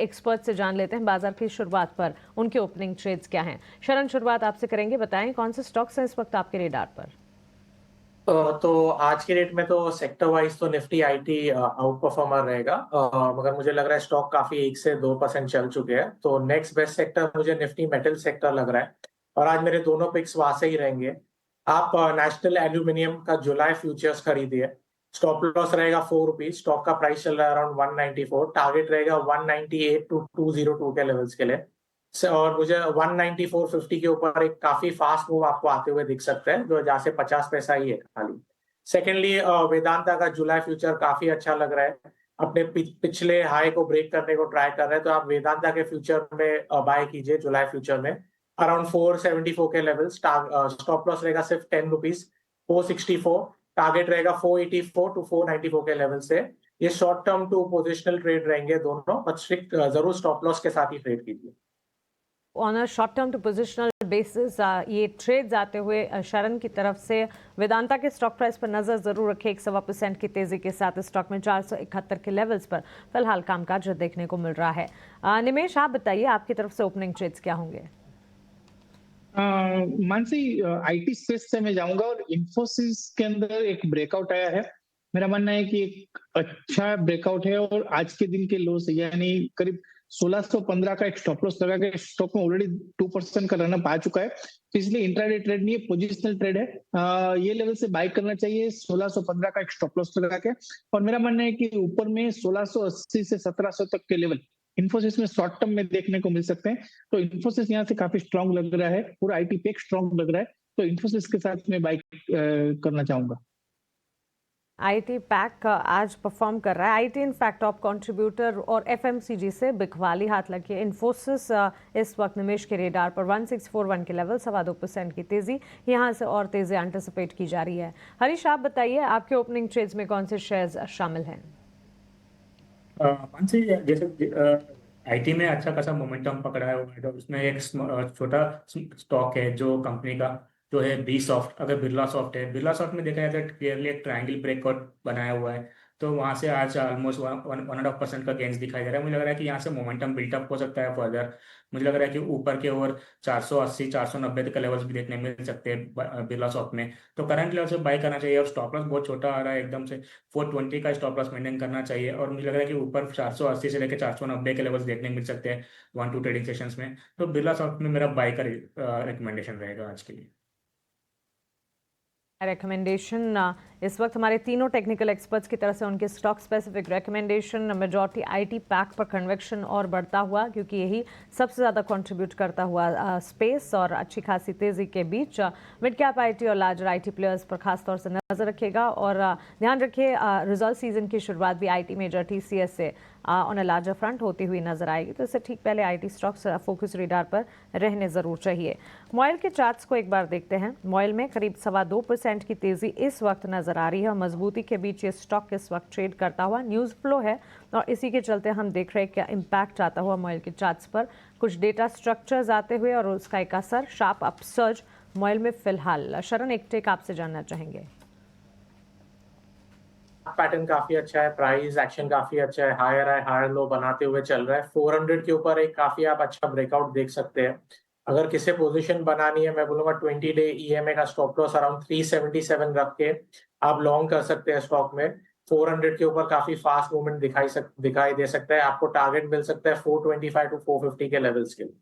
Expert से जान लेते हैं बाजार की शुरुआत पर उनके ओपनिंग ट्रेड्स क्या हैं। शरण, शुरुआत आपसे करेंगे, बताएं कौन से स्टॉक्स हैं इस वक्त आपके रेडार पर। तो आज के रेट में तो सेक्टर वाइज तो निफ्टी आईटी आउट परफॉर्मर रहेगा, मगर मुझे लग रहा है स्टॉक काफी 1 से 2% चल चुके हैं, तो नेक्स्ट बेस्ट सेक्टर मुझे निफ्टी मेटल सेक्टर लग रहा है। और आज मेरे दोनों पिक्स वहां से ही रहेंगे। आप नेशनल एल्यूमिनियम का जुलाई फ्यूचर्स खरीदिए। स्टॉप लॉस रहेगा ₹4। स्टॉक का प्राइस चल रहा है अराउंड 194, टारगेट रहेगा 198 टू 202 के लेवल्स के लिए। और मुझे 194.50 के ऊपर एक काफी फास्ट मूव आपको आते हुए दिख सकता है, जो जहाँ से 50 पैसा ही है खाली। सेकेंडली, वेदांता का जुलाई फ्यूचर काफी अच्छा लग रहा है। अपने पिछले हाई को ब्रेक करने को ट्राई कर रहे हैं, तो आप वेदांता के फ्यूचर में बाय कीजिए जुलाई फ्यूचर में अराउंड 474 के लेवल। स्टॉप लॉस रहेगा सिर्फ ₹10, 464। टारगेट रहेगा 484 टू 494 के लेवल से। ये short term to positional trade रहेंगे दोनों, बट स्ट्रिक्ट जरूर स्टॉप लॉस के साथ ही ट्रेड कीजिए। On a short term to positional basis ये ट्रेड्स आते हुए शरण की तरफ से वेदांता के स्टॉक प्राइस पर नजर जरूर रखें। 1.25% की तेजी के साथ स्टॉक में 471 के लेवल्स पर फिलहाल कामकाज देखने को मिल रहा है। निमेश, आप बताइए आपकी तरफ से ओपनिंग ट्रेड्स क्या होंगे? मानसी, आईटी स्पेस से मैं जाऊंगा और इंफोसिस के अंदर एक ब्रेकआउट आया है। मेरा मानना है कि एक अच्छा ब्रेकआउट है और आज के दिन के लो से यानी करीब 1615 का एक स्टॉप लॉस लगा के स्टॉक में ऑलरेडी 2% का रनअप आ चुका है, तो इसलिए इंट्राडे ट्रेड नहीं है, पोजिशनल ट्रेड है। ये लेवल से बाय करना चाहिए 1615 का एक स्टॉप लॉस लगा के। और मेरा मानना है कि ऊपर में 1680 से 1700 तक के लेवल इन्फोसिस में शॉर्ट टर्म में देखने को मिल सकते हैं। तो इन्फोसिस यहाँ से काफी स्ट्रांग लग रहा है, पूरा आईटी पे स्ट्रांग लग रहा है, तो इन्फोसिस के साथ मैं बाय करना चाहूंगा। आईटी पैक आज परफॉर्म कर रहा है। आईटी इनफैक्ट टॉप कंट्रीब्यूटर और एफएमसीजी से बिकवाली हाथ लगी है। इन्फोसिस इस वक्त निवेश के रेडार पर 1641 के लेवल, 2.25% की तेजी यहां से और तेजी एंटिसिपेट की जा रही है। हरीश, आप बताइए आपके ओपनिंग ट्रेड्स में कौन से शेयर्स शामिल हैं? मानसी, जैसे आईटी में अच्छा खासा मोमेंटम पकड़ा हुआ है, तो उसमें एक छोटा स्टॉक है जो कंपनी का, जो है बी सॉफ्ट। अगर बिरला सॉफ्ट है, बिरला सॉफ्ट में देखा जाए तो क्लियरली एक ट्रायंगल ब्रेकआउट बनाया हुआ है, तो वहां से आज ऑलमोस्ट 1.5% का गेंस दिखाई दे रहा है। मुझे लग रहा है कि यहाँ से मोमेंटम बिल्टअप हो सकता है फर्दर। मुझे लग रहा है कि ऊपर के ओर 480 490 तक के लेवल्स भी देखने मिल सकते हैं बिरला सॉफ्ट में, तो करंट लेवल से बाय करना चाहिए। और स्टॉप लॉस बहुत छोटा आ रहा है एकदम से, 420 का स्टॉप लॉस मेंटेन करना चाहिए। और मुझे लग रहा है कि ऊपर 480 से लेकर 490 के लेवल्स देखने मिल सकते हैं 1-2 ट्रेडिंग सेशंस में, तो बिरला सॉफ्ट में मेरा बाय का रिकमेंडेशन रहेगा आज के लिए। रिकमेंडेशन इस वक्त हमारे तीनों टेक्निकल एक्सपर्ट्स की तरफ से उनके stock specific recommendation majority IT pack पर कन्वेक्शन और बढ़ता हुआ, क्योंकि यही सबसे ज़्यादा कंट्रीब्यूट करता हुआ स्पेस और अच्छी खासी तेज़ी के बीच मिड कैप आईटी और लार्जर आईटी प्लेयर्स पर खास तौर से नज़र रखेगा। और ध्यान रखिए रिजल्ट सीजन की शुरुआत भी आईटी मेजर टीसीएस से ऑन अ लार्जर फ्रंट होती हुई नजर आएगी, तो इससे ठीक पहले आईटी स्टॉक्स फोकस रेडार पर रहने ज़रूर चाहिए। मॉयल के चार्ट्स को एक बार देखते हैं। मॉयल में करीब 2.25% की तेज़ी इस वक्त नजर आ रही है और मजबूती के बीच ये स्टॉक इस वक्त ट्रेड करता हुआ न्यूज़ फ्लो है, और इसी के चलते हम देख रहे हैं क्या इम्पैक्ट आता हुआ मॉयल के चार्ट्स पर। कुछ डेटा स्ट्रक्चर्स आते हुए और उसका एक असर, शार्प अपसर्ज मॉयल में फिलहाल। शरण, एक टेक आपसे जानना चाहेंगे। पैटर्न काफी अच्छा है, प्राइस एक्शन काफी अच्छा है, हायर लो बनाते हुए चल रहा है। 400 के ऊपर एक काफी आप अच्छा ब्रेकआउट देख सकते हैं। अगर किसी पोजीशन बनानी है, मैं बोलूंगा 20 डे ईएमए का स्टॉप लॉस अराउंड 377 रख के आप लॉन्ग कर सकते हैं स्टॉक में। 400 के ऊपर काफी फास्ट मूवमेंट दिखाई दे सकता है। आपको टारगेट मिल सकता है 425 टू 450 के लेवल्स के लिए।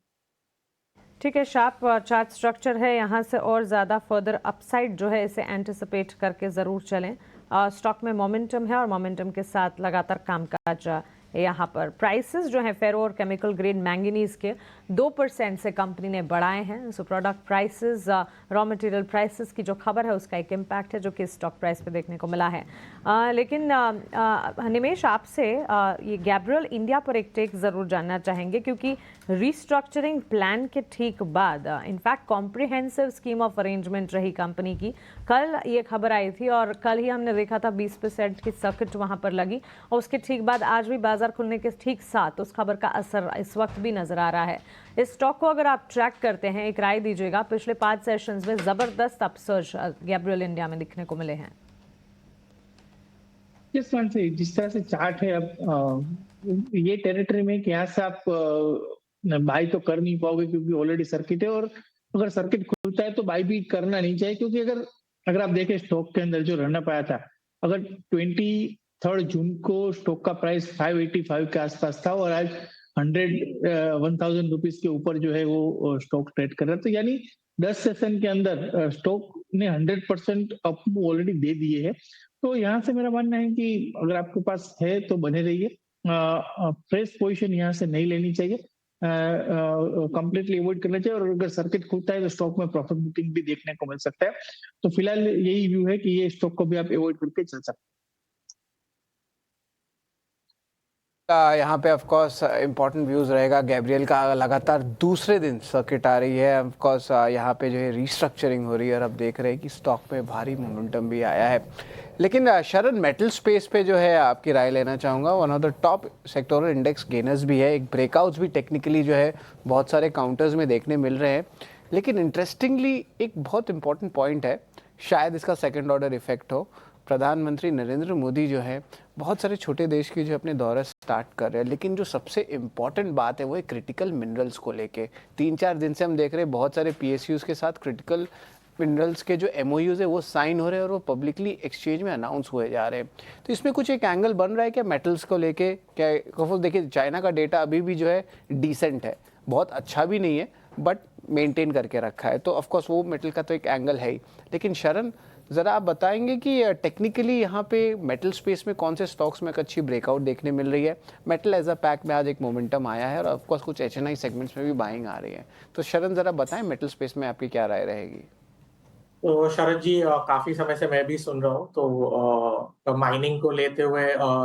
ठीक है, शार्प चार्ट स्ट्रक्चर है, यहाँ से और ज़्यादा फर्दर अपसाइड जो है इसे एंटिसिपेट करके ज़रूर चलें। स्टॉक में मोमेंटम है और मोमेंटम के साथ लगातार कामकाज यहाँ पर। प्राइसेस जो हैं फेरो और केमिकल ग्रेड मैंगनीज के 2% से कंपनी ने बढ़ाए हैं। So product prices, raw material prices की जो खबर है उसका एक इम्पैक्ट है जो कि स्टॉक प्राइस पे देखने को मिला है। लेकिन निमेश, आपसे ये गैब्रियल इंडिया पर एक टेक ज़रूर जानना चाहेंगे, क्योंकि रीस्ट्रक्चरिंग प्लान के ठीक बाद in fact comprehensive scheme of arrangement रही कंपनी की। कल ये खबर आई थी और कल ही हमने देखा था 20% की सर्किट वहाँ पर लगी, और उसके ठीक बाद आज भी बाजार खुलने के ठीक साथ उस खबर का असर इस वक्त भी नजर आ रहा है। इस स्टॉक को अगर आप ट्रैक करते हैं, एक राय दीजिएगा। पिछले 5 सेशंस में जबरदस्त अपसर्ज गैब्रियल इंडिया में दिखने को मिले हैं। जिस मान से जिस तरह से चार्ट है अब ये टेरिटरी में कि यहाँ से आप बाई तो कर नहीं पाओगे क्योंकि ऑलरेडी सर्किट है, और अगर सर्किट खुलता है तो बाई भी करना नहीं चाहिए, क्योंकि अगर अगर आप देखें स्टॉक के अंदर जो रनअप आया था, अगर 23 जून को स्टॉक का प्राइस 585 के आसपास था और आज 1000 रुपीज के ऊपर जो है वो स्टॉक ट्रेड कर रहा है, तो यानी 10 सेशन के अंदर स्टॉक ने 100% अप ऑलरेडी दे दिए है। तो यहाँ से मेरा मानना है कि अगर आपके पास है तो बने रहिए, फ्रेश पोजीशन यहाँ से नहीं लेनी चाहिए, कंप्लीटली अवॉइड करना चाहिए, और अगर सर्किट खुलता है तो स्टॉक में प्रॉफिट बुकिंग भी देखने को मिल सकता है। तो फिलहाल यही व्यू है कि ये स्टॉक को भी आप अवॉइड करके चल सकते हैं। यहाँ पे ऑफ कोर्स इम्पोर्टेंट व्यूज़ रहेगा। गैब्रियल का लगातार दूसरे दिन सर्किट आ रही है, ऑफ कोर्स यहाँ पे जो है रीस्ट्रक्चरिंग हो रही है और अब देख रहे हैं कि स्टॉक में भारी मोमेंटम भी आया है। लेकिन शरण, मेटल स्पेस पे जो है आपकी राय लेना चाहूँगा। One of the top sectoral index gainers भी है, एक ब्रेकआउट्स भी टेक्निकली जो है बहुत सारे काउंटर्स में देखने मिल रहे हैं। लेकिन इंटरेस्टिंगली एक बहुत इंपॉर्टेंट पॉइंट है, शायद इसका सेकेंड ऑर्डर इफेक्ट हो। प्रधानमंत्री नरेंद्र मोदी जो है बहुत सारे छोटे देश की जो अपने दौरे स्टार्ट कर रहे हैं, लेकिन जो सबसे इम्पॉर्टेंट बात है वो है क्रिटिकल मिनरल्स को लेके। 3-4 दिन से हम देख रहे हैं बहुत सारे PSUs के साथ क्रिटिकल मिनरल्स के जो MOUs है वो साइन हो रहे हैं और वो पब्लिकली एक्सचेंज में अनाउंस हुए जा रहे हैं। तो इसमें कुछ एक एंगल बन रहा है क्या मेटल्स को लेके? क्या देखिए, चाइना का डेटा अभी भी जो है डिसेंट है, बहुत अच्छा भी नहीं है बट मेंटेन करके रखा है, तो ऑफकोर्स वो मेटल का तो एक एंगल है ही। लेकिन शरण, ज़रा आप बताएंगे कि टेक्निकली यहाँ पे मेटल स्पेस में कौन से स्टॉक्स में एक अच्छी ब्रेकआउट देखने मिल रही है? मेटल एज अ पैक में आज एक मोमेंटम आया है और ऑफकोर्स कुछ HNI सेगमेंट्स में भी बाइंग आ रही है। तो शरण, ज़रा बताएं मेटल स्पेस में आपकी क्या राय रहेगी? तो शरद जी, काफी समय से मैं भी सुन रहा हूँ, तो माइनिंग को लेते हुए,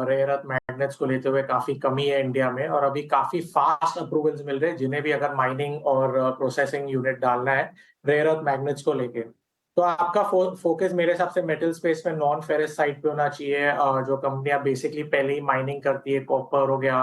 रेयर अर्थ मैग्नेट्स को लेते हुए काफी कमी है इंडिया में, और अभी काफी फास्ट अप्रूवल्स मिल रहे हैं जिन्हें भी अगर माइनिंग और प्रोसेसिंग यूनिट डालना है रेयर अर्थ मैग्नेट्स को लेके। तो आपका फोकस मेरे हिसाब से मेटल स्पेस में नॉन फेरस साइड पे होना चाहिए। जो कंपनियां बेसिकली पहले ही माइनिंग करती है, कॉपर हो गया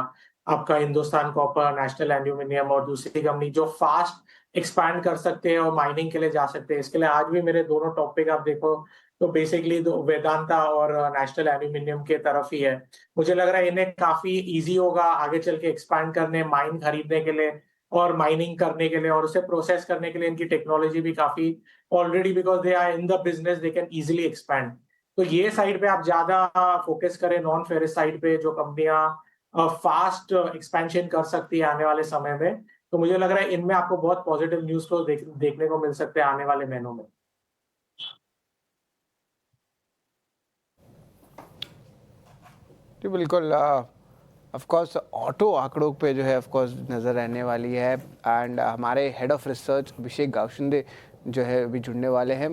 आपका हिंदुस्तान कॉपर, नेशनल एल्यूमिनियम, और दूसरी कंपनी जो फास्ट एक्सपैंड कर सकते हैं और माइनिंग के लिए जा सकते हैं। इसके लिए आज भी मेरे दोनों टॉपिक आप देखो तो बेसिकली वेदांता और नेशनल एल्यूमिनियम के तरफ ही है। मुझे लग रहा है इन्हें काफी इजी होगा आगे चल के एक्सपैंड करने, माइन खरीदने के लिए और माइनिंग करने के लिए, और उसे प्रोसेस करने के लिए इनकी टेक्नोलॉजी भी काफी already, because they are in the business, they can easily expand. तो ये साइड पे आप ज्यादा फोकस करें, नॉन फेरस साइड पे जो कंपनियां फास्ट एक्सपेंशन कर सकती है आने वाले समय में। तो मुझे लग रहा है इनमें आपको बहुत पॉजिटिव न्यूज को देखने को मिल सकते हैं आने वाले महीनों में। जी बिल्कुल। ऑफ कोर्स ऑटो आंकड़ों पे जो है ऑफ कोर्स नज़र रहने वाली है, एंड हमारे हेड ऑफ रिसर्च अभिषेक गावशिंदे जो है अभी जुड़ने वाले हैं।